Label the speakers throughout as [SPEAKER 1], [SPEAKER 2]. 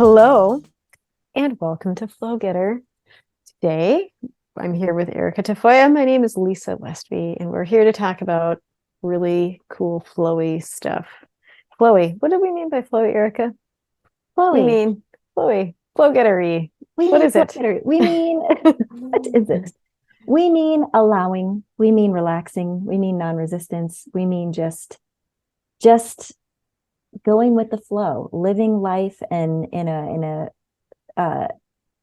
[SPEAKER 1] Hello and welcome to Flowgetter. Today, I'm here with Erica Tafoya. My name is Lisa Westby, and we're here to talk about really cool flowy stuff. Flowy. What do we mean by flowy, Erica? We
[SPEAKER 2] Chloe,
[SPEAKER 1] mean flowy, flowgetter-y.
[SPEAKER 2] we
[SPEAKER 1] What
[SPEAKER 2] mean
[SPEAKER 1] is it?
[SPEAKER 2] flutter. We mean, what is it? We mean allowing. We mean relaxing. We mean non-resistance. We mean just going with the flow, living life and uh,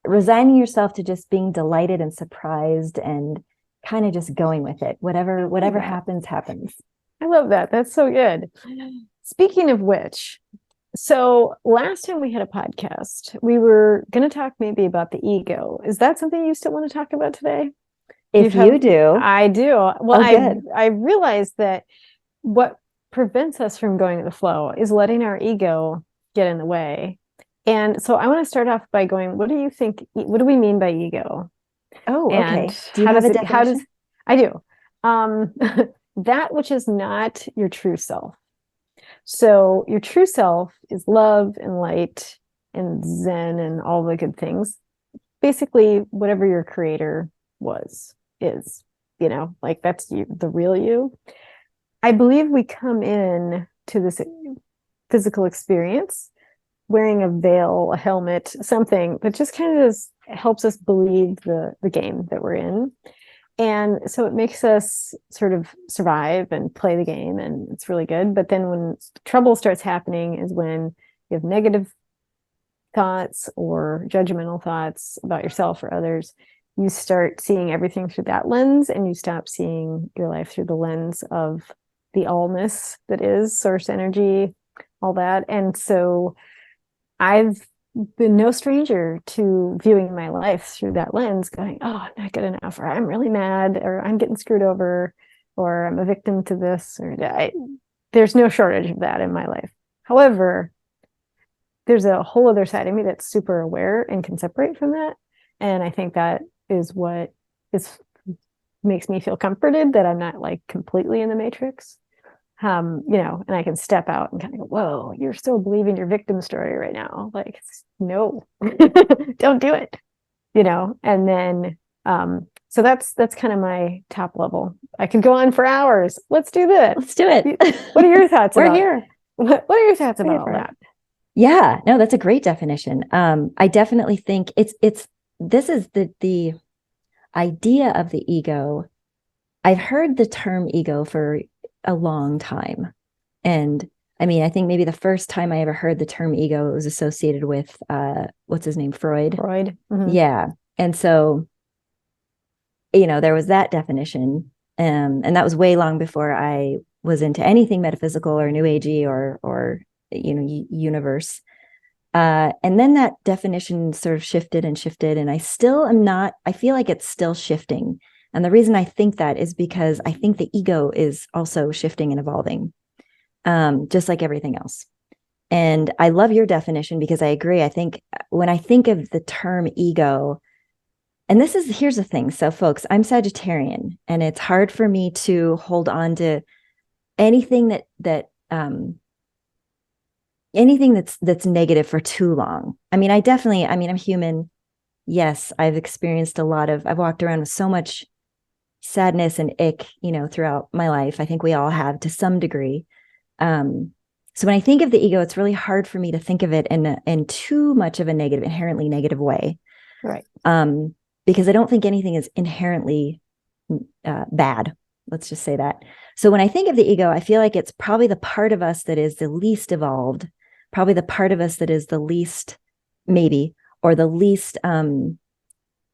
[SPEAKER 2] resigning yourself to just being delighted and surprised and kind of just going with it. Whatever happens, happens.
[SPEAKER 1] I love that. That's so good. Speaking of which, so last time we had a podcast, we were going to talk maybe about the ego. Is that something you still want to talk about today?
[SPEAKER 2] If you do,
[SPEAKER 1] I do. Well,
[SPEAKER 2] oh, good.
[SPEAKER 1] I realized that what prevents us from going with the flow is letting our ego get in the way. And so I want to start off by going, what do you think? What do we mean by ego?
[SPEAKER 2] Oh,
[SPEAKER 1] And
[SPEAKER 2] okay. Do you have a definition?
[SPEAKER 1] I do. Um, that which is not your true self. So your true self is love and light and zen and all the good things. Basically, whatever your creator is, like that's you, the real you. I believe we come in to this physical experience wearing a veil, a helmet, something that just kind of helps us believe the game that we're in. And so it makes us sort of survive and play the game, and it's really good. But then when trouble starts happening is when you have negative thoughts or judgmental thoughts about yourself or others, you start seeing everything through that lens, and you stop seeing your life through the lens of the allness that is source energy, all that. And so I've been no stranger to viewing my life through that lens, going, oh, I'm not good enough, or I'm really mad, or I'm getting screwed over, or I'm a victim to this, or there's no shortage of that in my life. However, there's a whole other side of me that's super aware and can separate from that. And I think that is what makes me feel comforted, that I'm not like completely in the matrix. And I can step out and kind of go, whoa, you're still believing your victim story right now. Like, no, don't do it, and then, so that's kind of my top level. I could go on for hours. Let's do this.
[SPEAKER 2] Let's do it.
[SPEAKER 1] What are your thoughts
[SPEAKER 2] We're
[SPEAKER 1] about
[SPEAKER 2] here.
[SPEAKER 1] What are your thoughts about all that?
[SPEAKER 2] Yeah, no, that's a great definition. I definitely think this is the idea of the ego. I've heard the term ego for a long time. And I mean, I think maybe the first time I ever heard the term ego, it was associated with, what's his name? Freud.
[SPEAKER 1] Mm-hmm.
[SPEAKER 2] Yeah. And so, there was that definition. And that was way long before I was into anything metaphysical or new agey or universe. And then that definition sort of shifted. And I still am not, I feel like it's still shifting. And the reason I think that is because I think the ego is also shifting and evolving, just like everything else. And I love your definition because I agree. I think when I think of the term ego, and here's the thing. So folks, I'm Sagittarian, and it's hard for me to hold on to anything anything that's negative for too long. I mean, I'm human. Yes, I've walked around with so much sadness and ick, throughout my life. I think we all have to some degree. So when I think of the ego, it's really hard for me to think of it in too much of a inherently negative way.
[SPEAKER 1] Right.
[SPEAKER 2] Because I don't think anything is inherently bad. Let's just say that. So when I think of the ego, I feel like it's probably the part of us that is the least evolved, probably the part of us that is the least, maybe, or the least, I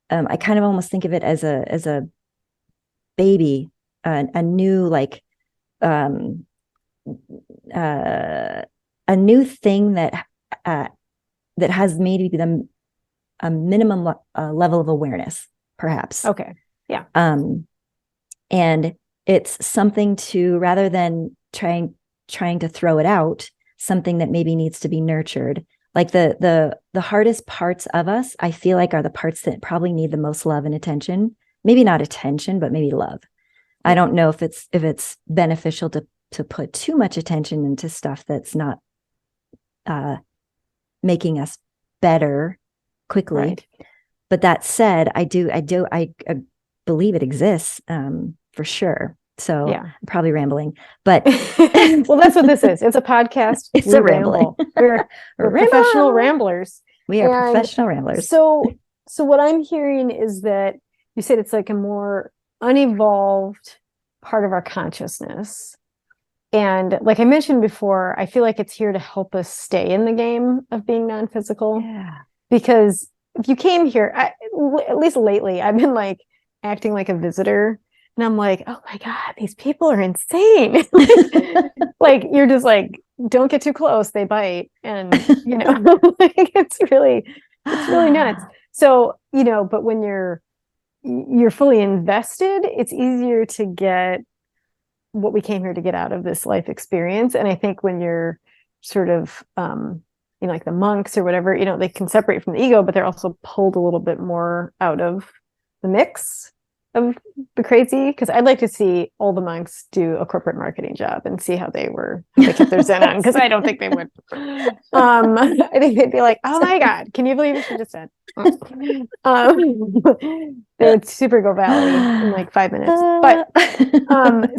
[SPEAKER 2] kind of almost think of it as a baby, a new, like, a new thing that has maybe a minimum level of awareness, perhaps.
[SPEAKER 1] Okay. Yeah.
[SPEAKER 2] And it's something to, rather than trying to throw it out, something that maybe needs to be nurtured. Like the hardest parts of us, I feel like, are the parts that probably need the most love and attention. Maybe not attention, but maybe love. Yeah. I don't know if it's beneficial to put too much attention into stuff that's not making us better quickly.
[SPEAKER 1] Right.
[SPEAKER 2] But that said, I believe it exists for sure. So
[SPEAKER 1] Yeah.
[SPEAKER 2] I'm probably rambling, but
[SPEAKER 1] well, that's what this is. It's a podcast.
[SPEAKER 2] It's
[SPEAKER 1] We
[SPEAKER 2] a rambling.
[SPEAKER 1] We're professional ramblers.
[SPEAKER 2] We are
[SPEAKER 1] And
[SPEAKER 2] professional ramblers.
[SPEAKER 1] So what I'm hearing is that you said it's like a more unevolved part of our consciousness. And like I mentioned before, I feel like it's here to help us stay in the game of being non-physical.
[SPEAKER 2] Yeah.
[SPEAKER 1] Because if you came here, at least lately, I've been like acting like a visitor. And I'm like, oh my God, these people are insane. Like, you're just like, don't get too close, they bite. And, like, it's really nuts. So, but when you're fully invested, it's easier to get what we came here to get out of this life experience. And I think when you're sort of, like the monks or whatever, they can separate from the ego, but they're also pulled a little bit more out of the mix of the crazy. Because I'd like to see all the monks do a corporate marketing job and see how they kept their zen on, because I don't think they would. I think they'd be like, oh my God, can you believe what she just said? They would super go valley in like 5 minutes. But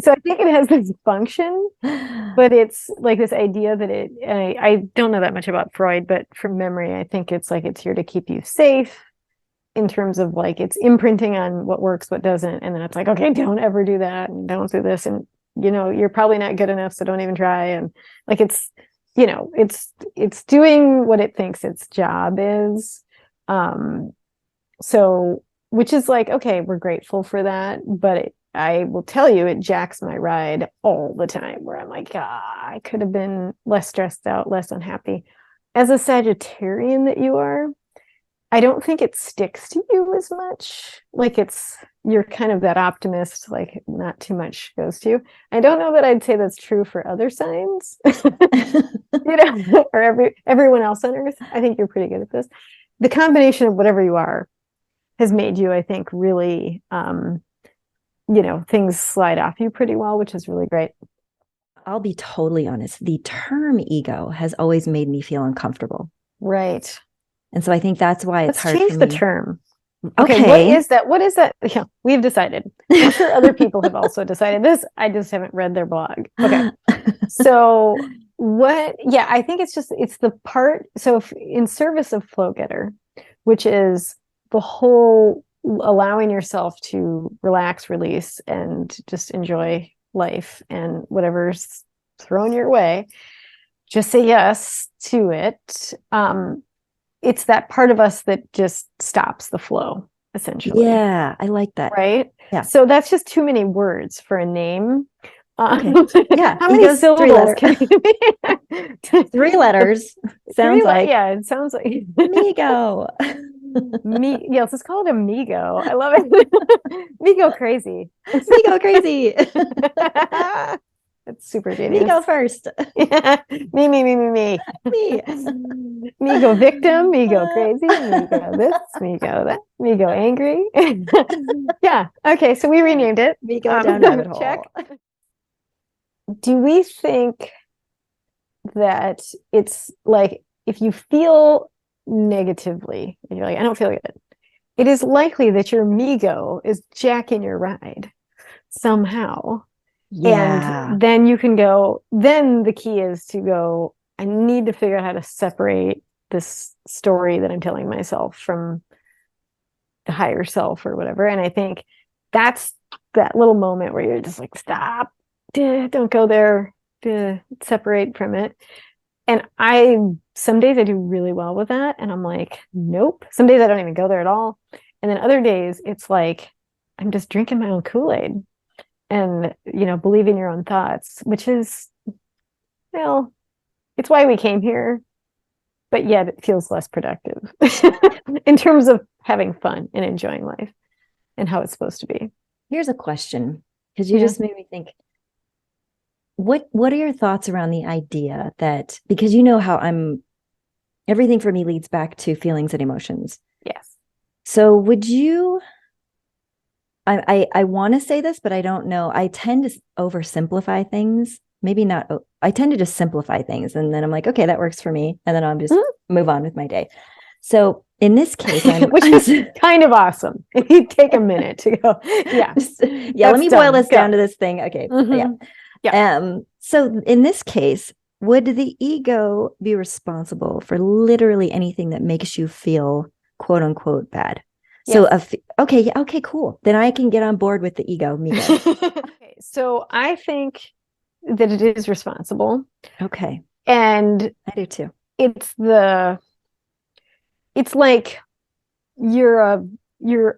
[SPEAKER 1] so I think it has this function, but it's like this idea that I don't know that much about Freud, but from memory, I think it's like it's here to keep you safe, in terms of like it's imprinting on what works, what doesn't. And then it's like, okay, don't ever do that, and don't do this. And, you're probably not good enough, so don't even try. And like, it's doing what it thinks its job is. So, which is like, okay, we're grateful for that. But I will tell you, it jacks my ride all the time, where I'm like, I could have been less stressed out, less unhappy. As a Sagittarian that you are, I don't think it sticks to you as much. Like, you're kind of that optimist, like not too much goes to you. I don't know that I'd say that's true for other signs, or everyone else on Earth. I think you're pretty good at this. The combination of whatever you are has made you, I think, really, things slide off you pretty well, which is really great.
[SPEAKER 2] I'll be totally honest. The term ego has always made me feel uncomfortable.
[SPEAKER 1] Right.
[SPEAKER 2] And so I think that's why it's hard
[SPEAKER 1] change
[SPEAKER 2] for
[SPEAKER 1] the
[SPEAKER 2] me.
[SPEAKER 1] term.
[SPEAKER 2] Okay.
[SPEAKER 1] What is that? Yeah, we've decided. I'm sure other people have also decided this. I just haven't read their blog. Okay. So I think it's the part. So in service of Flowgetter, which is the whole allowing yourself to relax, release, and just enjoy life and whatever's thrown your way, just say yes to it. It's that part of us that just stops the flow, essentially.
[SPEAKER 2] Yeah, I like that.
[SPEAKER 1] Right?
[SPEAKER 2] Yeah.
[SPEAKER 1] So that's just too many words for a name.
[SPEAKER 2] Okay. Yeah.
[SPEAKER 1] How many syllables can it
[SPEAKER 2] be? 3 letters. Sounds like.
[SPEAKER 1] Yeah, it sounds like.
[SPEAKER 2] Migo.
[SPEAKER 1] Yes, let's call it Amigo. I love it. Migo crazy.
[SPEAKER 2] Migo crazy.
[SPEAKER 1] That's super genius.
[SPEAKER 2] Me go first.
[SPEAKER 1] Me. Me. Me go victim. Me go crazy. Me go this. Me go that. Me go angry. Yeah. Okay. So we renamed it.
[SPEAKER 2] Me go down rabbit hole.
[SPEAKER 1] Check. Do we think that it's like, if you feel negatively and you're like, I don't feel good, it is likely that your Migo is jacking your ride somehow?
[SPEAKER 2] Yeah.
[SPEAKER 1] And then you can go, then the key is to go, I need to figure out how to separate this story that I'm telling myself from the higher self or whatever. And I think that's that little moment where you're just like, stop, don't go there, separate from it. And some days I do really well with that. And I'm like, nope. Some days I don't even go there at all. And then other days it's like, I'm just drinking my own Kool-Aid. And, believing your own thoughts, which is, it's why we came here, but yet it feels less productive in terms of having fun and enjoying life and how it's supposed to be.
[SPEAKER 2] Here's a question, because you just made me think, what are your thoughts around the idea that, because how everything for me leads back to feelings and emotions.
[SPEAKER 1] Yes.
[SPEAKER 2] So would you, I want to say this, but I don't know. I tend to oversimplify things. Maybe not. I tend to just simplify things. And then I'm like, okay, that works for me. And then I'll just move on with my day. So in this case,
[SPEAKER 1] which is kind of awesome. If you take a minute to go, yeah,
[SPEAKER 2] let me boil this down to this thing. Okay,
[SPEAKER 1] yeah.
[SPEAKER 2] So in this case, would the ego be responsible for literally anything that makes you feel quote unquote bad? So, okay, cool. Then I can get on board with the ego.
[SPEAKER 1] Okay, so I think that it is responsible.
[SPEAKER 2] Okay.
[SPEAKER 1] And
[SPEAKER 2] I do too.
[SPEAKER 1] It's like you're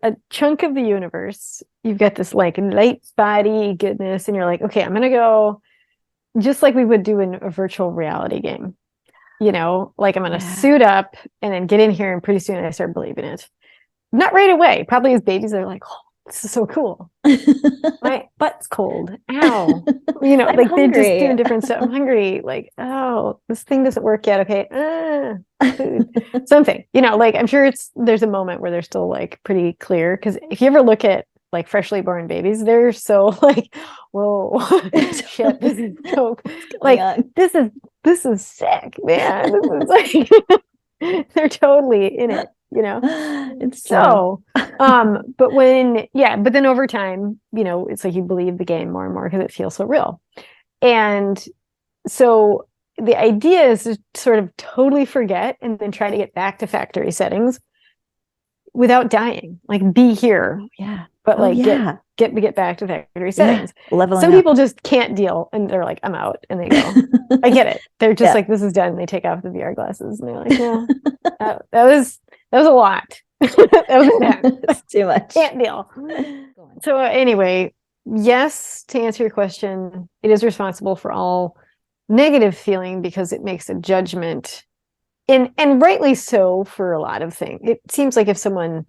[SPEAKER 1] a chunk of the universe. You've got this like light body goodness, and you're like, okay, I'm gonna go just like we would do in a virtual reality game. Like I'm gonna suit up and then get in here, and pretty soon I start believing it. Not right away. Probably as babies, they're like, oh, this is so cool. My butt's cold. Ow.
[SPEAKER 2] I'm
[SPEAKER 1] like
[SPEAKER 2] hungry.
[SPEAKER 1] They're just doing different stuff. I'm hungry. Like, oh, this thing doesn't work yet. Okay. Food. Something. Like I'm sure there's a moment where they're still like pretty clear. Because if you ever look at like freshly born babies, they're so like, whoa, shit. This is so like this is sick, man. This is like they're totally in it.
[SPEAKER 2] It's
[SPEAKER 1] so but then over time, it's like you believe the game more and more because it feels so real. And so the idea is to sort of totally forget and then try to get back to factory settings without dying, like be here, but get back to factory settings. Some people just can't deal, and they're like, I'm out, and they go. I get it. They're just like, this is done, and they take off the VR glasses, and they're like, no, that was a lot. That was
[SPEAKER 2] That's too much.
[SPEAKER 1] Can't deal. So anyway, yes, to answer your question, it is responsible for all negative feeling because it makes a judgment, and rightly so for a lot of things. It seems like if someone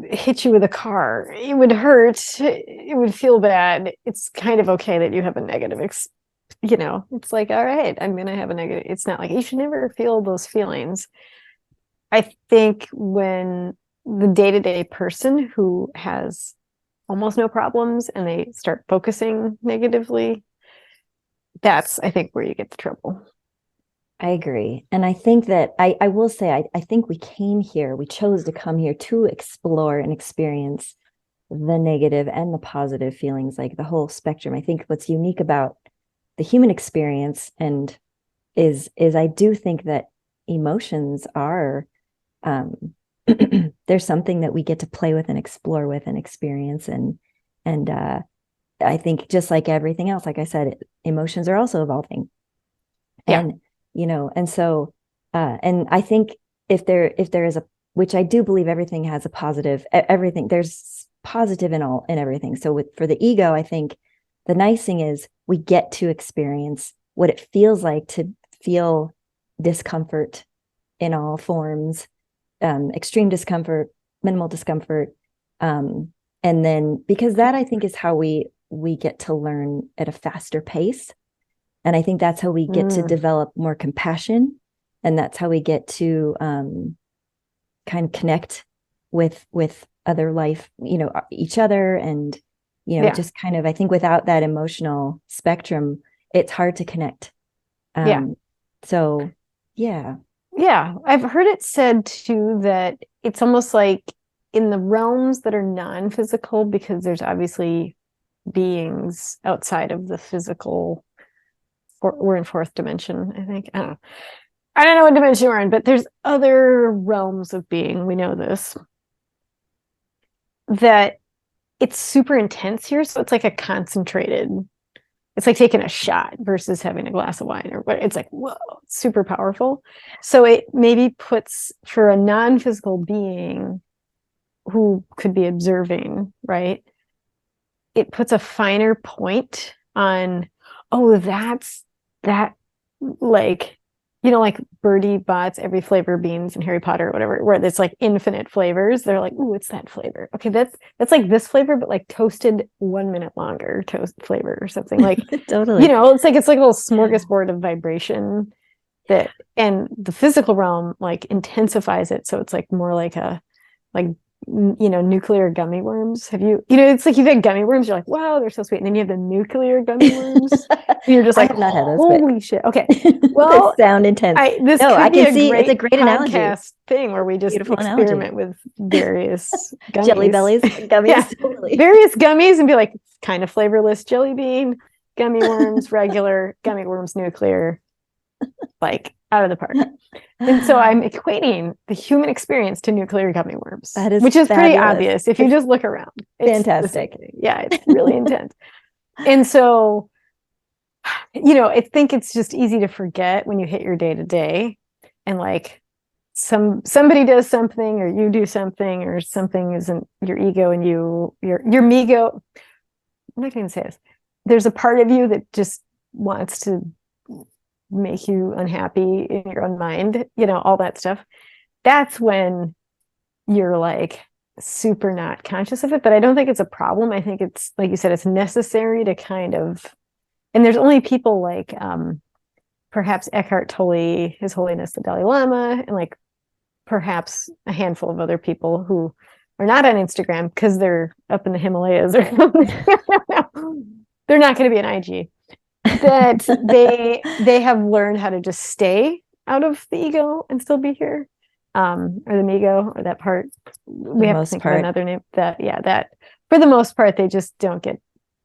[SPEAKER 1] hit you with a car, it would hurt, it would feel bad. It's kind of okay that you have a negative it's like, all right, I'm gonna have a negative. It's not like you should never feel those feelings. I think when the day-to-day person who has almost no problems and they start focusing negatively, that's, I think, where you get the trouble.
[SPEAKER 2] I agree. And I think that I will say, I think we chose to come here to explore and experience the negative and the positive feelings, like the whole spectrum. I think what's unique about the human experience is I do think that emotions are, there's something that we get to play with and explore with and experience. And I think just like everything else, like I said, emotions are also evolving. And and so, and I think if there is which I do believe everything has a positive, everything, there's positive in everything. So for the ego, I think the nice thing is we get to experience what it feels like to feel discomfort in all forms, extreme discomfort, minimal discomfort. And then, because that I think is how we get to learn at a faster pace. And I think that's how we get to develop more compassion. And that's how we get to kind of connect with other life, each other. And, just kind of, I think without that emotional spectrum, it's hard to connect. So, yeah.
[SPEAKER 1] Yeah. I've heard it said too, that it's almost like in the realms that are non-physical, because there's obviously beings outside of the physical. We're in fourth dimension, I think. I don't know what dimension we're in, but there's other realms of being. We know this. That it's super intense here. So it's like it's like taking a shot versus having a glass of wine, or what. It's like, whoa, it's super powerful. So it maybe puts, for a non-physical being who could be observing, right? It puts a finer point on, oh, that's that, like, like Birdie Bot's every flavor beans in Harry Potter or whatever, where there's like infinite flavors. They're like, ooh, it's that flavor. Okay, that's like this flavor, but like toasted 1 minute longer toast flavor or something. Like
[SPEAKER 2] totally.
[SPEAKER 1] It's like a little smorgasbord of vibration and the physical realm like intensifies it. So it's like more like nuclear gummy worms. Have you, it's like you've had gummy worms, you're like, wow, they're so sweet. And then you have the nuclear gummy worms. And you're just
[SPEAKER 2] I
[SPEAKER 1] like,
[SPEAKER 2] have not had those,
[SPEAKER 1] holy shit. Okay.
[SPEAKER 2] they
[SPEAKER 1] Well,
[SPEAKER 2] sound intense.
[SPEAKER 1] this
[SPEAKER 2] No,
[SPEAKER 1] could
[SPEAKER 2] I
[SPEAKER 1] be
[SPEAKER 2] can
[SPEAKER 1] a
[SPEAKER 2] see it's a
[SPEAKER 1] great
[SPEAKER 2] great analogy.
[SPEAKER 1] podcast thing where we just
[SPEAKER 2] Beautiful
[SPEAKER 1] experiment
[SPEAKER 2] analogy.
[SPEAKER 1] with various gummies.
[SPEAKER 2] Jelly bellies, gummies,
[SPEAKER 1] Yeah.
[SPEAKER 2] totally.
[SPEAKER 1] Various gummies and be like, kind of flavorless jelly bean, gummy worms, regular, gummy worms, nuclear, like out of the park. And so I'm equating the human experience to nuclear gummy worms,
[SPEAKER 2] That is
[SPEAKER 1] which is
[SPEAKER 2] fabulous.
[SPEAKER 1] pretty obvious if you just look around. It's
[SPEAKER 2] fantastic.
[SPEAKER 1] Yeah, it's really intense. And so, I think it's just easy to forget when you hit your day to day, and like somebody does something, or you do something, or something isn't your ego, and your mego. I'm not going to say this. There's a part of you that just wants to make you unhappy in your own mind, all that stuff. That's when you're like super not conscious of it. But I don't think it's a problem. I think it's, like you said, it's necessary to kind of, and there's only people like perhaps Eckhart Tolle, His Holiness the Dalai Lama, and like perhaps a handful of other people who are not on Instagram because they're up in the Himalayas or something. They're not going to be an IG. That they have learned how to just stay out of the ego and still be here, or the mego, or that part. We have to think of another name. That for the most part they just don't get.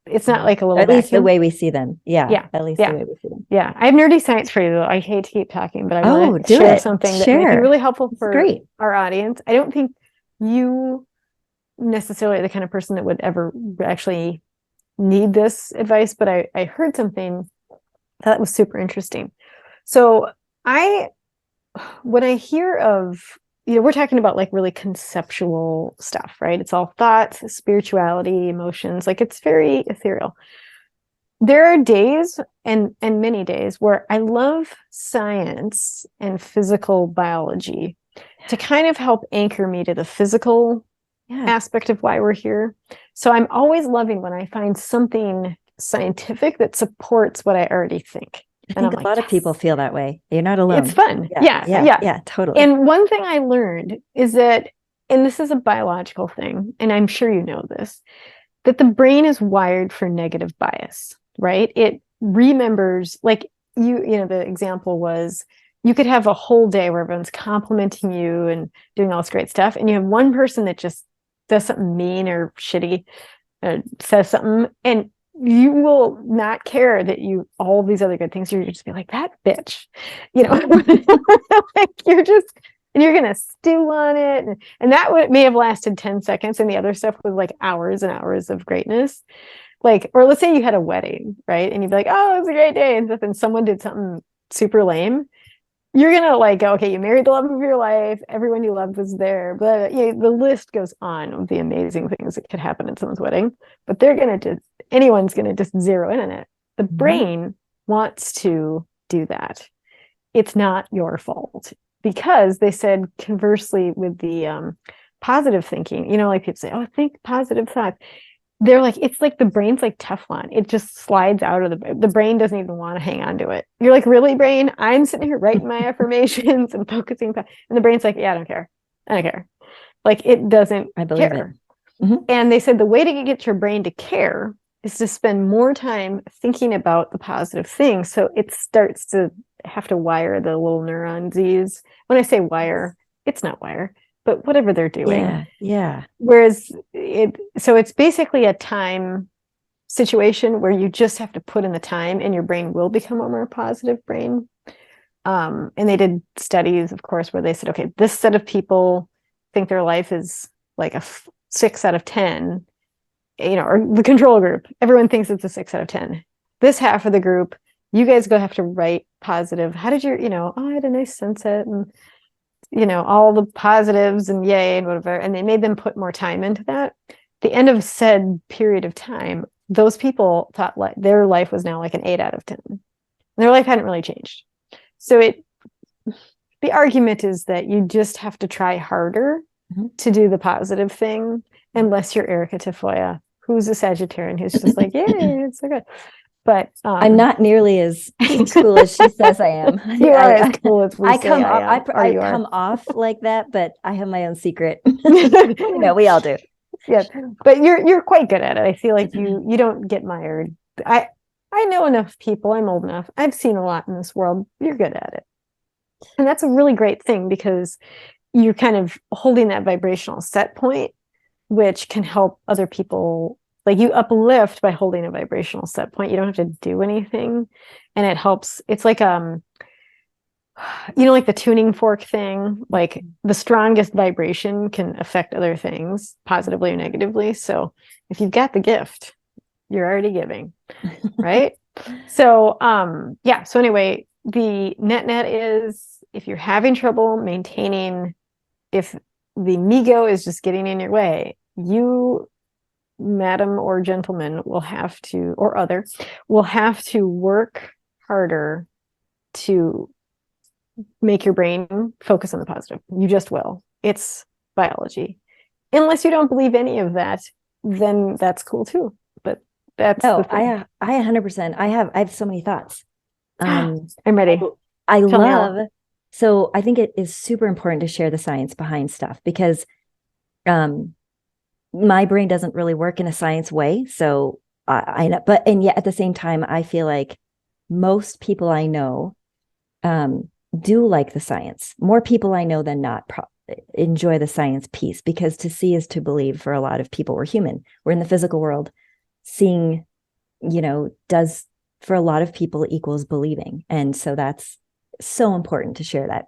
[SPEAKER 1] It's not like a little.
[SPEAKER 2] At least the way we see them. Yeah. At least the way we see them.
[SPEAKER 1] Yeah. I have nerdy science for you though. I hate to keep talking, but I want to share something that may be really helpful for our audience. I don't think you necessarily are the kind of person that would ever actually need this advice, but I heard something that was super interesting. So when I hear of, we're talking about like really conceptual stuff, right? It's all thoughts, spirituality, emotions, like it's very ethereal. There are days and many days where I love science and physical biology to kind of help anchor me to the physical aspect of why we're here. So I'm always loving when I find something scientific that supports what I already think.
[SPEAKER 2] I think a lot of people feel that way. You're not alone.
[SPEAKER 1] It's fun. Yeah, totally. And one thing I learned is that, and this is a biological thing, and I'm sure you know this, that the brain is wired for negative bias, right? It remembers, like the example was, you could have a whole day where everyone's complimenting you and doing all this great stuff, and you have one person that just does something mean or shitty, says something, and you will not care that all these other good things. You're just be like, that bitch, like you're going to stew on it. And that may have lasted 10 seconds. And the other stuff was like hours and hours of greatness. Like, or let's say you had a wedding, right? And you'd be like, oh, it was a great day. And then someone did something super lame. You're going to like go, okay, you married the love of your life. Everyone you loved was there. But the list goes on of the amazing things that could happen at someone's wedding. But anyone's going to just zero in on it. The brain wants to do that. It's not your fault, because they said conversely with the positive thinking, like people say, oh, think positive thoughts. They're like, it's like the brain's like Teflon. It just slides out of the brain doesn't even want to hang on to it. You're like, really, brain? I'm sitting here writing my affirmations and focusing. And the brain's like, yeah, I don't care. Like it doesn't
[SPEAKER 2] I believe
[SPEAKER 1] care.
[SPEAKER 2] It. Mm-hmm.
[SPEAKER 1] And they said the way to get your brain to care is to spend more time thinking about the positive things. So it starts to have to wire the little neuron. When I say wire, it's not wire, but whatever they're doing.
[SPEAKER 2] Yeah.
[SPEAKER 1] Whereas it's basically a time situation where you just have to put in the time and your brain will become a more positive brain. And they did studies, of course, where they said, okay, this set of people think their life is like a 6 out of 10, or the control group, everyone thinks it's a 6 out of 10. This half of the group, you guys go have to write positive. How did oh, I had a nice sunset and, all the positives and yay and whatever. And they made them put more time into that. The end of said period of time, those people thought their life was now like an 8 out of 10. And their life hadn't really changed. So the argument is that you just have to try harder to do the positive thing, unless you're Erica Tafoya, who's a Sagittarian, who's just like, yay, it's so good. But
[SPEAKER 2] I'm not nearly as cool as she says I am.
[SPEAKER 1] You are as cool as we say I
[SPEAKER 2] come off like that, but I have my own secret. We all do.
[SPEAKER 1] Yeah, but you're quite good at it. I feel like you don't get mired. I know enough people. I'm old enough. I've seen a lot in this world. You're good at it. And that's a really great thing because you're kind of holding that vibrational set point, which can help other people. Like you uplift by holding a vibrational set point. You don't have to do anything. And it helps. It's like like the tuning fork thing, like the strongest vibration can affect other things positively or negatively. So if you've got the gift, you're already giving, right? So so anyway, the net is if you're having trouble maintaining, if the ego is just getting in your way, you, madam or gentleman, will have to work harder to make your brain focus on the positive. You just will. It's biology. Unless you don't believe any of that, then that's cool too. But that's
[SPEAKER 2] I 100%. I have so many thoughts.
[SPEAKER 1] I'm ready.
[SPEAKER 2] So I think it is super important to share the science behind stuff because my brain doesn't really work in a science way. So and yet at the same time, I feel like most people I know do like the science. More people I know than not enjoy the science piece because to see is to believe for a lot of people. We're human. We're in the physical world. Seeing, does for a lot of people equals believing. And so that's so important to share that.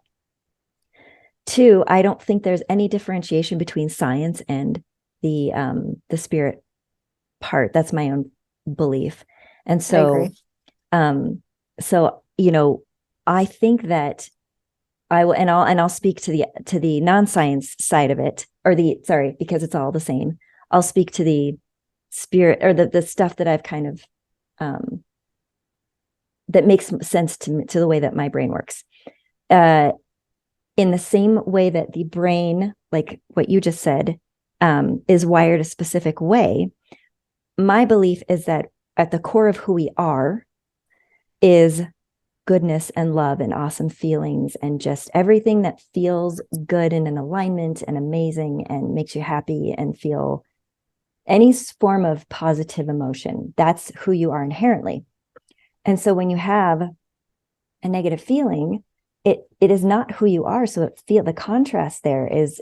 [SPEAKER 2] Two, I don't think there's any differentiation between science and the spirit part. That's my own belief. And so, I think that I will, and I'll speak to the non-science side of it, because it's all the same. I'll speak to the spirit or the stuff that I've kind of that makes sense to the way that my brain works. In the same way that the brain, like what you just said, is wired a specific way, my belief is that at the core of who we are is goodness and love and awesome feelings and just everything that feels good and in alignment and amazing and makes you happy and feel any form of positive emotion. That's who you are inherently. And so when you have a negative feeling, it is not who you are. So the contrast there is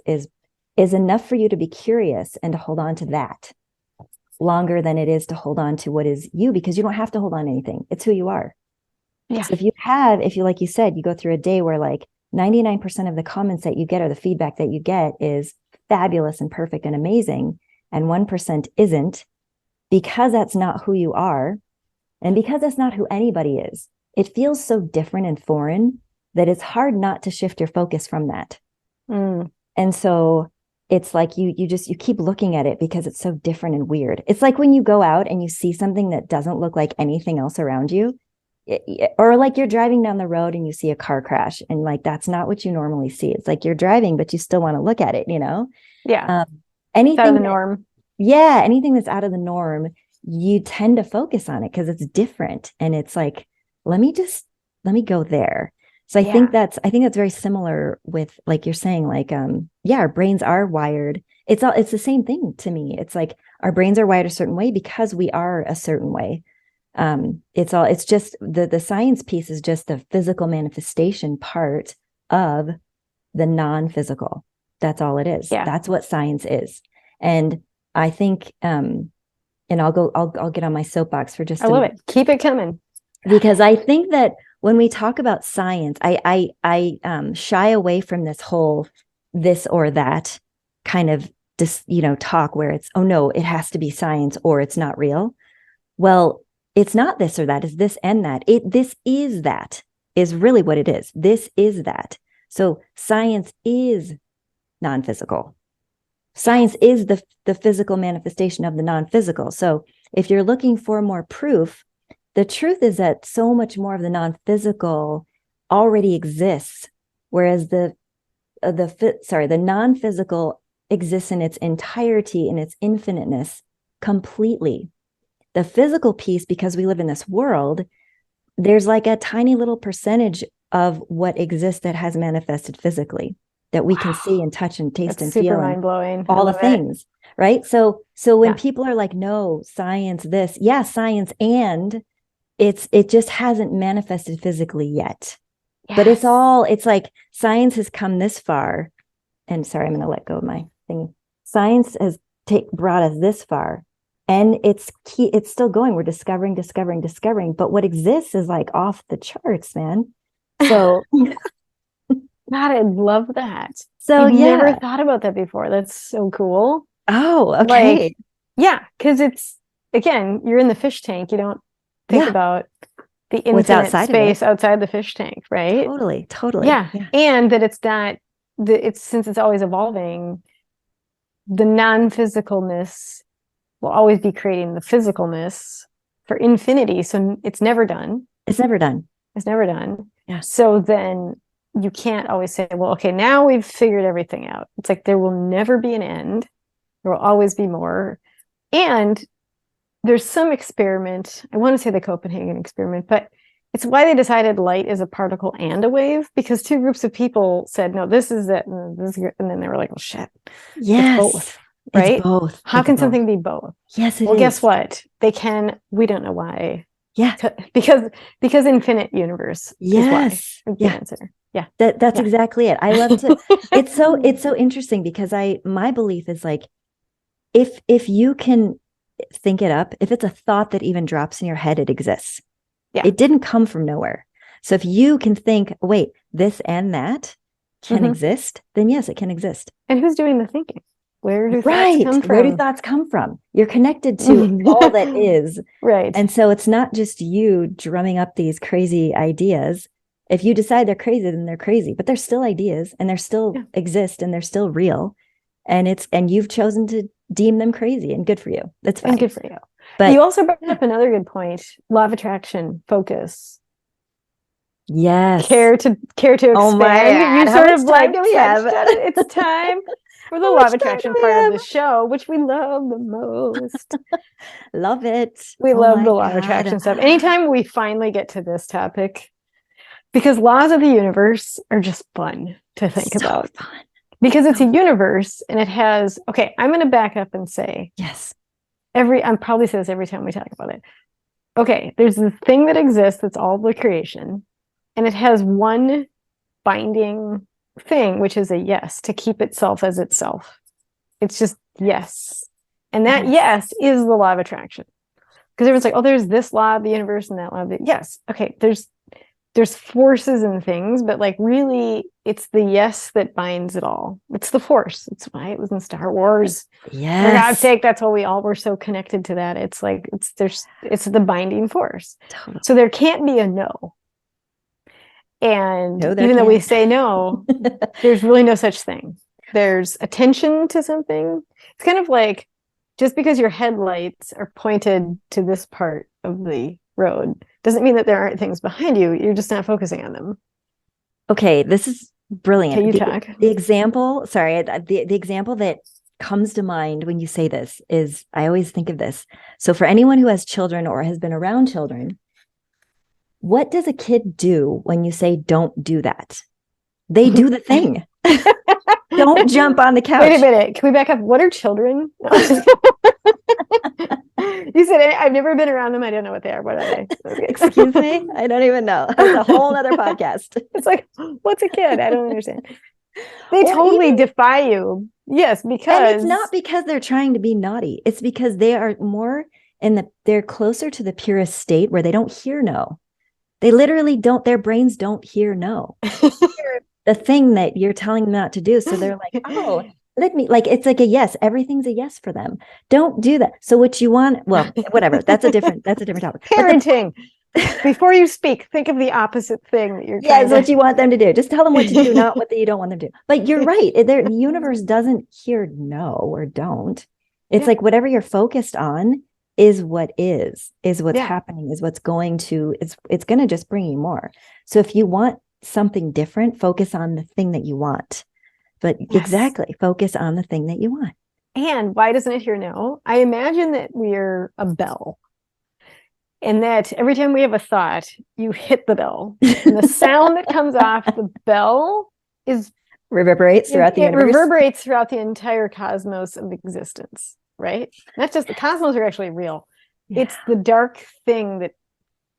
[SPEAKER 2] enough for you to be curious and to hold on to that longer than it is to hold on to what is you, because you don't have to hold on to anything. It's who you are. Yeah. So if you, like you said, you go through a day where like 99% of the comments that you get or the feedback that you get is fabulous and perfect and amazing, and 1% isn't, because that's not who you are. And because that's not who anybody is, it feels so different and foreign that it's hard not to shift your focus from that. And so it's like you keep looking at it because it's so different and weird. It's like when you go out and you see something that doesn't look like anything else around you, or like you're driving down the road and you see a car crash and like that's not what you normally see. It's like you're driving, but you still want to look at it,
[SPEAKER 1] Yeah.
[SPEAKER 2] Anything
[SPEAKER 1] out of the norm.
[SPEAKER 2] Yeah, anything that's out of the norm, you tend to focus on it because it's different. And it's like, let me go there. So I think that's very similar with, like you're saying, like, our brains are wired. It's the same thing to me. It's like our brains are wired a certain way because we are a certain way. It's just the science piece is just the physical manifestation part of the non-physical. That's all it is. Yeah. That's what science is. And I think, and I'll get on my soapbox for just a minute.
[SPEAKER 1] I love it. Keep it coming.
[SPEAKER 2] Because I think that when we talk about science, I shy away from this whole this or that kind of talk where it's, oh no, it has to be science or it's not real. Well, it's not this or that, it's this and that. This is that is really what it is. This is that. So science is non-physical. Science is the physical manifestation of the non-physical. So if you're looking for more proof, the truth is that so much more of the non-physical already exists, whereas the non-physical exists in its entirety, in its infiniteness, completely. the physical piece, because we live in this world, there's like a tiny little percentage of what exists that has manifested physically that we can see and touch and taste and
[SPEAKER 1] super
[SPEAKER 2] feel,
[SPEAKER 1] mind-blowing.
[SPEAKER 2] all the things, right? So when
[SPEAKER 1] Yeah.
[SPEAKER 2] people are like, no, science, this, yeah, science, and it just hasn't manifested physically yet.
[SPEAKER 1] Yes.
[SPEAKER 2] But it's like science has come this far. And sorry, I'm going to let go of my thing. Science has brought us this far, and it's still going. We're discovering. But what exists is like off the charts, man. So
[SPEAKER 1] God, I love that.
[SPEAKER 2] So
[SPEAKER 1] I've
[SPEAKER 2] yeah.
[SPEAKER 1] never thought about that before. That's so cool.
[SPEAKER 2] Oh, okay.
[SPEAKER 1] Like, yeah, because it's, again, you're in the fish tank. You don't think about the infinite space outside the fish tank, right?
[SPEAKER 2] Totally.
[SPEAKER 1] Yeah. And that it's not, since it's always evolving, the non-physicalness will always be creating the physicalness for infinity. So it's never done.
[SPEAKER 2] It's never done.
[SPEAKER 1] Yeah. So then you can't always say, well, okay, now we've figured everything out. It's like there will never be an end. There will always be more. And there's some experiment. I want to say the Copenhagen experiment, but it's why they decided light is a particle and a wave, because two groups of people said, no, this is it. And then they were like, well, shit.
[SPEAKER 2] Yes.
[SPEAKER 1] It's both. Right?
[SPEAKER 2] It's both.
[SPEAKER 1] How can something be both?
[SPEAKER 2] Yes,
[SPEAKER 1] well, guess what? They can. We don't know why.
[SPEAKER 2] Yeah.
[SPEAKER 1] Because infinite universe.
[SPEAKER 2] Yes.
[SPEAKER 1] Is why. The answer. Yeah.
[SPEAKER 2] That's exactly it. I love to. it's so interesting because my belief is like, if you can think it up, if it's a thought that even drops in your head, it exists. Yeah. It didn't come from nowhere. So if you can think, wait, this and that can exist, then yes, it can exist.
[SPEAKER 1] And who's doing the thinking? Where do thoughts come from?
[SPEAKER 2] Where do thoughts come from? You're connected to all that is.
[SPEAKER 1] Right.
[SPEAKER 2] And so it's not just you drumming up these crazy ideas. If you decide they're crazy, then they're crazy, but they're still ideas and they're still exist and they're still real. And you've chosen to deem them crazy, and good for you. That's fine.
[SPEAKER 1] And good for you.
[SPEAKER 2] But
[SPEAKER 1] you also brought up another good point: law of attraction, focus.
[SPEAKER 2] Yes.
[SPEAKER 1] Care to expand.
[SPEAKER 2] Oh my God.
[SPEAKER 1] You sort of like it's time for the law of attraction part of the show, which we love the most.
[SPEAKER 2] Love it.
[SPEAKER 1] We love the law of attraction stuff. Anytime we finally get to this topic, because laws of the universe are just fun to think about.
[SPEAKER 2] Fun.
[SPEAKER 1] Because it's a universe and it has, okay, I'm going to back up and say,
[SPEAKER 2] yes.
[SPEAKER 1] I'm probably say this every time we talk about it. Okay, there's this thing that exists that's all the creation, and it has one binding thing, which is a yes, to keep itself as itself. It's just yes. And that yes is the law of attraction. Because everyone's like, oh, there's this law of the universe and that law of the, yes. Okay, there's forces and things, but like really it's the yes that binds it all. It's the force. It's why it was in Star Wars.
[SPEAKER 2] Yes.
[SPEAKER 1] For God's sake, that's why we're so connected to that. It's like it's the binding force. Totally. So there can't be a no. And even though we say no, there's really no such thing. There's attention to something. It's kind of like just because your headlights are pointed to this part of the road doesn't mean that there aren't things behind you. You're just not focusing on them. Okay,
[SPEAKER 2] this is brilliant.
[SPEAKER 1] Okay, you talk.
[SPEAKER 2] The example that comes to mind when you say this is, I always think of this. So for anyone who has children or has been around children, what does a kid do when you say, don't do that? They do the thing. Don't jump on the couch.
[SPEAKER 1] Wait a minute. Can we back up? What are children? You said, I've never been around them. I don't know what they are. What are they?
[SPEAKER 2] Excuse me? I don't even know. It's a whole other podcast.
[SPEAKER 1] It's like, what's a kid? I don't understand. They totally defy you. Yes, because...
[SPEAKER 2] And it's not because they're trying to be naughty. It's because they are more they're closer to the purest state where they don't hear no. They literally don't, their brains don't hear no. The thing that you're telling them not to do. So they're like, oh, it's like a yes. Everything's a yes for them. Don't do that. So what you want, well, whatever. That's a different topic.
[SPEAKER 1] Parenting. Before you speak, think of the opposite thing that you're
[SPEAKER 2] trying what you want them to do. Just tell them what to do, not what you don't want them to do. But you're right. The universe doesn't hear no or don't. It's like whatever you're focused on is what's happening, is what's going to, it's going to just bring you more. So if you want something different, focus on the thing that you want. But exactly, focus on the thing that you want.
[SPEAKER 1] And why doesn't it hear no? I imagine that we're a bell. And that every time we have a thought, you hit the bell. And the sound that comes off the bell
[SPEAKER 2] reverberates throughout the universe.
[SPEAKER 1] Reverberates throughout the entire cosmos of existence, right? Not just the cosmos are actually real. Yeah. It's the dark thing that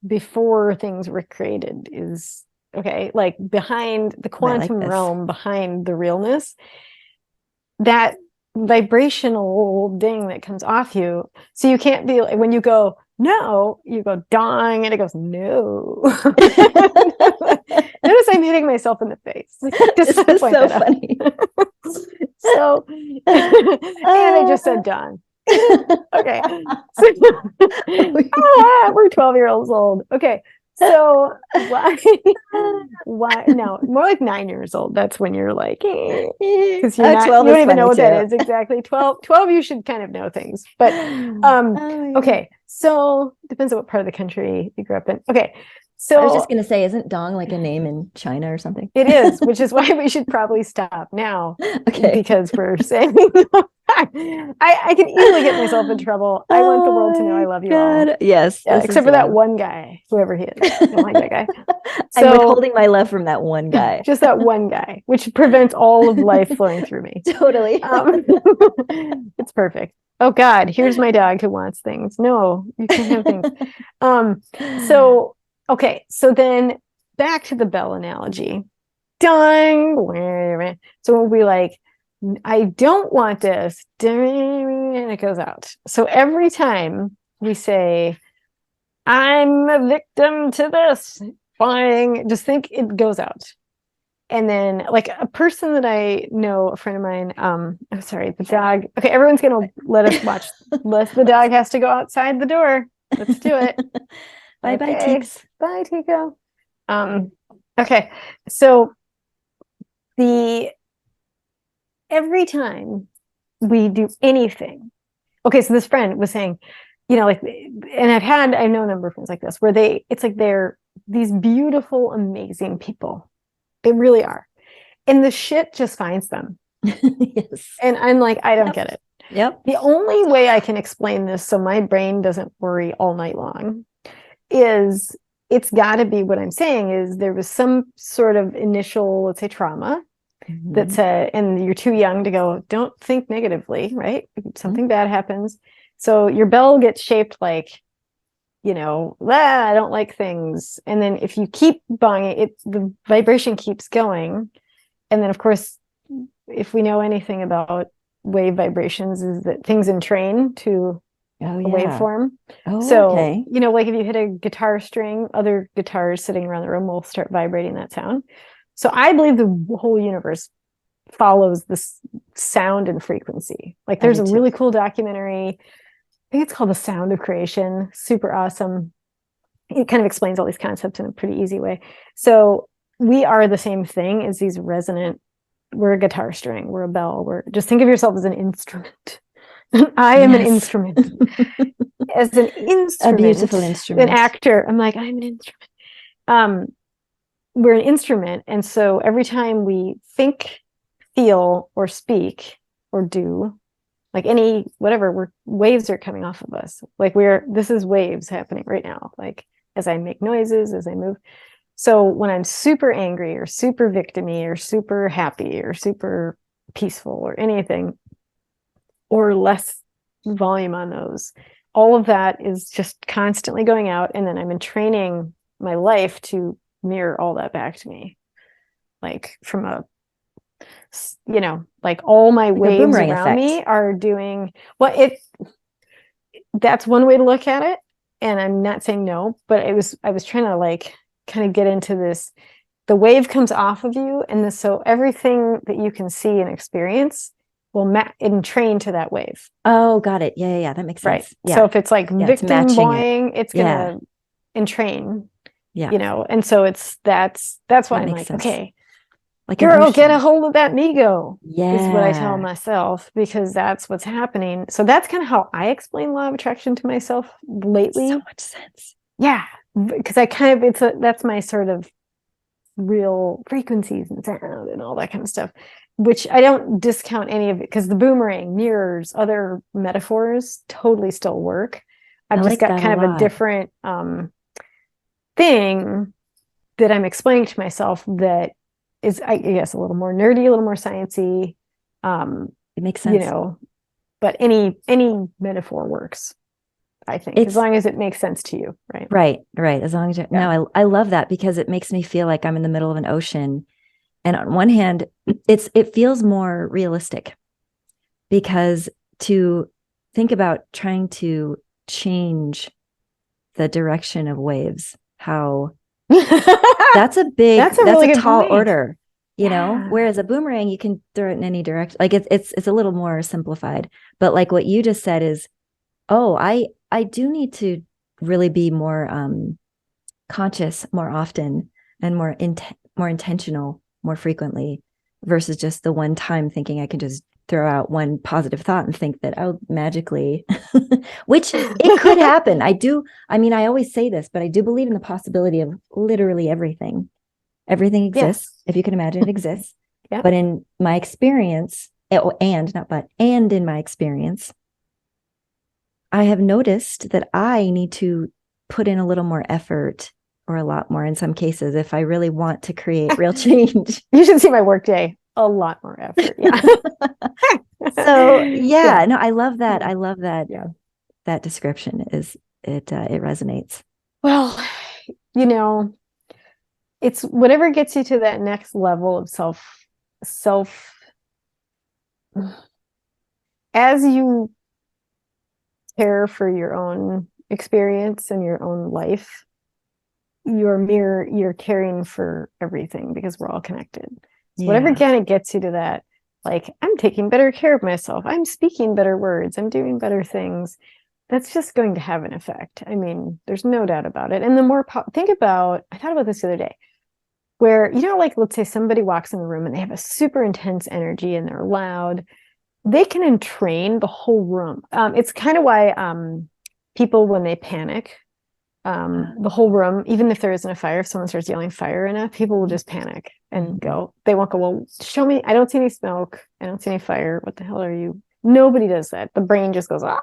[SPEAKER 1] before things were created is okay, like behind the quantum realm, behind the realness, that vibrational ding that comes off you. So you can't be like, when you go, no, you go dong, and it goes, no. Notice I'm hitting myself in the face.
[SPEAKER 2] This is so funny.
[SPEAKER 1] So, and I just said dong. Okay. So, we're 12-year-olds old. Okay. So why no, more like 9 years old. That's when you're like, because you don't even know what that is exactly. 12 you should kind of know things. But okay, so depends on what part of the country you grew up in. Okay, so
[SPEAKER 2] I was just gonna say, isn't dong like a name in China or something?
[SPEAKER 1] It is, which is why we should probably stop now. Okay, because we're saying I can easily get myself in trouble. I want the world to know I love you all.
[SPEAKER 2] Yes.
[SPEAKER 1] Yeah, except for that one guy, whoever he is. I don't like that guy.
[SPEAKER 2] So, I'm withholding my love from that one guy.
[SPEAKER 1] Just that one guy, which prevents all of life flowing through me.
[SPEAKER 2] Totally.
[SPEAKER 1] It's perfect. Oh God, here's my dog who wants things. No, you can't have things. So, okay. So then back to the bell analogy. Dong. So we'll be like, I don't want this, and it goes out. So every time we say, I'm a victim to this, bang, just think it goes out. And then like a person that I know, a friend of mine, I'm sorry, the dog. Okay, everyone's gonna let us watch. The dog has to go outside the door. Let's do it.
[SPEAKER 2] Bye, Teeks.
[SPEAKER 1] Bye, Tico. Okay, so every time we do anything, okay, so this friend was saying, like, and I know a number of friends like this, where it's like they're these beautiful, amazing people. They really are. And the shit just finds them.
[SPEAKER 2] Yes.
[SPEAKER 1] And I'm like, I don't get it.
[SPEAKER 2] Yep.
[SPEAKER 1] The only way I can explain this so my brain doesn't worry all night long is it's got to be what I'm saying is there was some sort of initial, let's say, trauma that said, and you're too young to go, don't think negatively, right? Something bad happens. So your bell gets shaped like, I don't like things. And then if you keep bonging it, the vibration keeps going. And then of course, if we know anything about wave vibrations, is that things entrain to a waveform. So,
[SPEAKER 2] okay.
[SPEAKER 1] Like if you hit a guitar string, other guitars sitting around the room will start vibrating that sound. So I believe the whole universe follows this sound and frequency. Like there's a really cool documentary, I think it's called The Sound of Creation. Super awesome. It kind of explains all these concepts in a pretty easy way. So we are the same thing as these resonant, we're a guitar string, we're a bell, just think of yourself as an instrument. I am an instrument. As an instrument.
[SPEAKER 2] A beautiful instrument.
[SPEAKER 1] An actor. I'm like, I'm an instrument. We're an instrument. And so every time we think, feel, or speak, or do, like whatever, waves are coming off of us. Like this is waves happening right now. Like as I make noises, as I move. So when I'm super angry or super victim-y or super happy or super peaceful or anything, or less volume on those, all of that is just constantly going out. And then I'm entraining my life to mirror all that back to me. Like from like all my waves around me are doing that's one way to look at it. And I'm not saying no, but I was trying to like kind of get into this. The wave comes off of you. And so everything that you can see and experience will entrain to that wave.
[SPEAKER 2] Oh, got it. Yeah. That makes sense.
[SPEAKER 1] Right.
[SPEAKER 2] Yeah.
[SPEAKER 1] So if it's like victim boing, it's going to entrain, and so that's why I'm like, sense. Okay, like girl, get a hold of that ego. Yeah. Is what I tell myself, because that's what's happening. So that's kind of how I explain law of attraction to myself lately.
[SPEAKER 2] So much sense.
[SPEAKER 1] Yeah. Because I that's my sort of real frequencies and sound and all that kind of stuff, which I don't discount any of it, because the boomerang, mirrors, other metaphors totally still work. I've just got kind of a different thing that I'm explaining to myself that is, I guess, a little more nerdy, a little more sciencey.
[SPEAKER 2] It makes sense.
[SPEAKER 1] But any metaphor works, I think, as long as it makes sense to you, right?
[SPEAKER 2] Right. As long as no, I love that because it makes me feel like I'm in the middle of an ocean. And on one hand, it feels more realistic because to think about trying to change the direction of waves, how that's a really tall order, you know, whereas a boomerang, you can throw it in any direction. Like it's a little more simplified, but like what you just said is, oh, I do need to really be more conscious more often and more intentional more frequently versus just the one time thinking I can just throw out one positive thought and think that, oh, magically, which it could happen. I mean, I always say this, but I do believe in the possibility of literally everything. Everything exists. Yes. If you can imagine, it exists.
[SPEAKER 1] Yeah.
[SPEAKER 2] But in my experience, and in my experience, I have noticed that I need to put in a little more effort or a lot more in some cases if I really want to create real change.
[SPEAKER 1] You should see my workday. A lot more effort. Yeah.
[SPEAKER 2] So no, I love that. I love that. Yeah. That description it resonates.
[SPEAKER 1] Well, you know, it's whatever gets you to that next level of self as you care for your own experience and your own life, you're caring for everything because we're all connected. So whatever kind of gets you to that, like, I'm taking better care of myself, I'm speaking better words, I'm doing better things, that's just going to have an effect. I mean, there's no doubt about it. And the more think about, I thought about this the other day, where, you know, like, let's say somebody walks in the room and they have a super intense energy and they're loud, they can entrain the whole room. It's kind of why people, when they panic, the whole room, even if there isn't a fire, if someone starts yelling fire enough, people will just panic and go. They won't go, well, show me. I don't see any smoke. I don't see any fire. What the hell are you? Nobody does that. The brain just goes, ah.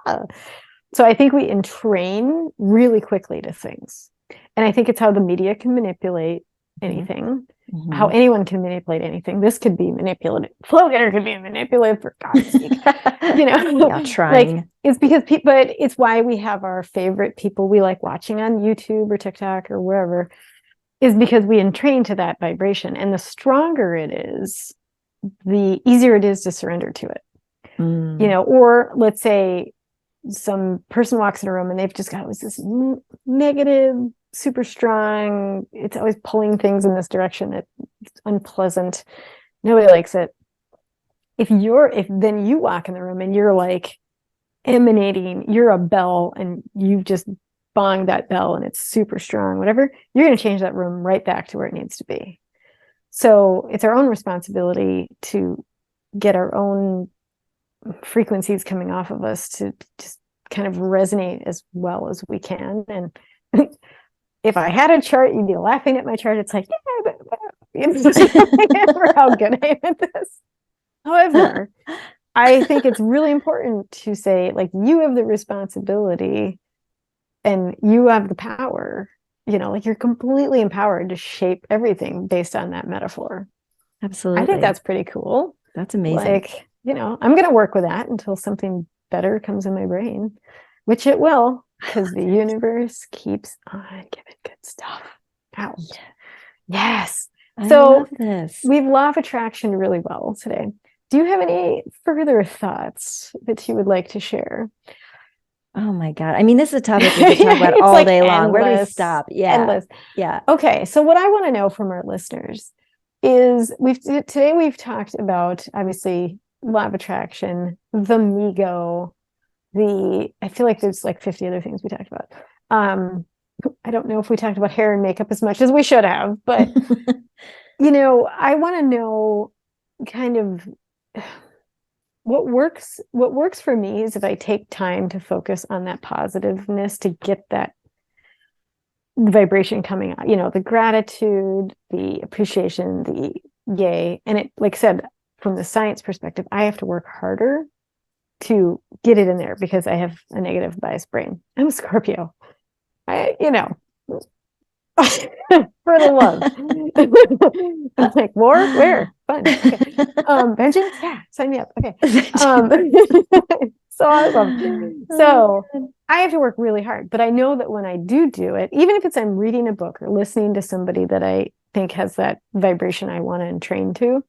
[SPEAKER 1] So I think we entrain really quickly to things. And I think it's how the media can manipulate anything, how anyone can manipulate anything. This could be manipulated. Flowgetter could be manipulated, for God's sake. You know, trying. Like, it's because but it's why we have our favorite people we like watching on YouTube or TikTok or wherever, is because we entrain to that vibration. And the stronger it is, the easier it is to surrender to it. You know, or let's say some person walks in a room and they've just got this negative, super strong, it's always pulling things in this direction that's unpleasant. Nobody likes it. If then you walk in the room and you're like emanating, you're a bell and you've just bonged that bell and it's super strong, whatever, you're going to change that room right back to where it needs to be. So it's our own responsibility to get our own frequencies coming off of us to just kind of resonate as well as we can. And if I had a chart, you'd be laughing at my chart. It's like, for how good I am at this. However, I think it's really important to say, like, you have the responsibility and you have the power, you know, like, you're completely empowered to shape everything based on that metaphor.
[SPEAKER 2] Absolutely.
[SPEAKER 1] I think that's pretty cool.
[SPEAKER 2] That's amazing.
[SPEAKER 1] Like, you know, I'm going to work with that until something better comes in my brain, which it will, because the universe keeps on giving good stuff out. Yes. So we've law of attraction really well today. Do you have any further thoughts that you would like to share?
[SPEAKER 2] Oh my God. I mean, this is a topic we could talk about all like day long. Where do we stop? Yeah.
[SPEAKER 1] Endless. Yeah. Okay. So what I want to know from our listeners is today we've talked about, obviously, law of attraction, the ego, I feel like there's like 50 other things we talked about. I don't know if we talked about hair and makeup as much as we should have, but you know, I want to know kind of what works for me is if I take time to focus on that positiveness to get that vibration coming out, you know, the gratitude, the appreciation, the yay. And it, like I said, from the science perspective, I have to work harder to get it in there because I have a negative bias brain. I'm a Scorpio. For the love. I'm like, war? Where? Fun. Okay. Vengeance? Yeah, sign me up. Okay. So awesome. So I have to work really hard, but I know that when I do it, even if it's I'm reading a book or listening to somebody that I think has that vibration I want to train to,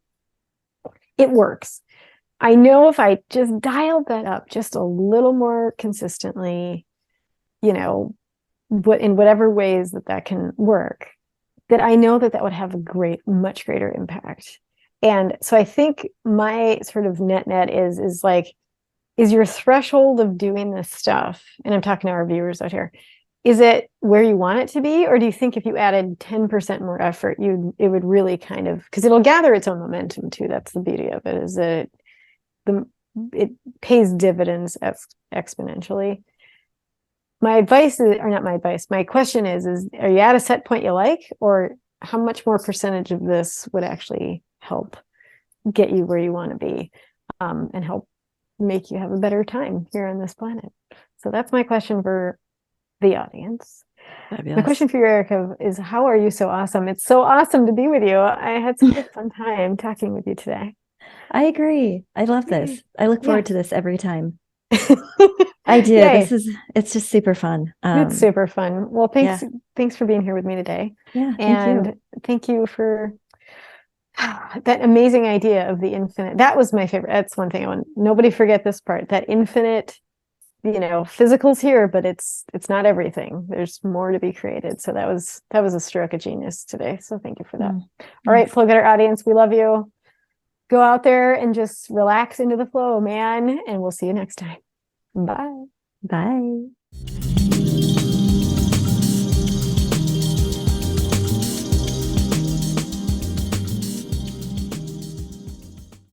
[SPEAKER 1] it works. I know if I just dial that up just a little more consistently, but in whatever ways that can work, that I know that would have a much greater impact. And so I think my sort of net is like, is your threshold of doing this stuff, and I'm talking to our viewers out here, is it where you want it to be? Or do you think if you added 10% more effort, it would really kind of, because it'll gather its own momentum too. That's the beauty of it, is that it pays dividends exponentially. My advice is, or not my advice, my question is are you at a set point you like, or how much more percentage of this would actually help get you where you want to be, and help make you have a better time here on this planet? So that's my question for the audience. Fabulous. My question for you, Erica, is how are you so awesome? It's so awesome to be with you. I had such a fun time talking with you today.
[SPEAKER 2] I agree. I love this. I look forward to this every time. I do.
[SPEAKER 1] Yay.
[SPEAKER 2] It's just super fun.
[SPEAKER 1] It's super fun. Well, thanks for being here with me today.
[SPEAKER 2] Yeah.
[SPEAKER 1] And thank you for that amazing idea of the infinite. That was my favorite. That's one thing I want nobody forget this part, that infinite, physical's here, but it's not everything. There's more to be created. So that was a stroke of genius today. So thank you for that. All right, Flowgetter audience, we love you. Go out there and just relax into the flow, man. And we'll see you next time. Bye.
[SPEAKER 2] Bye.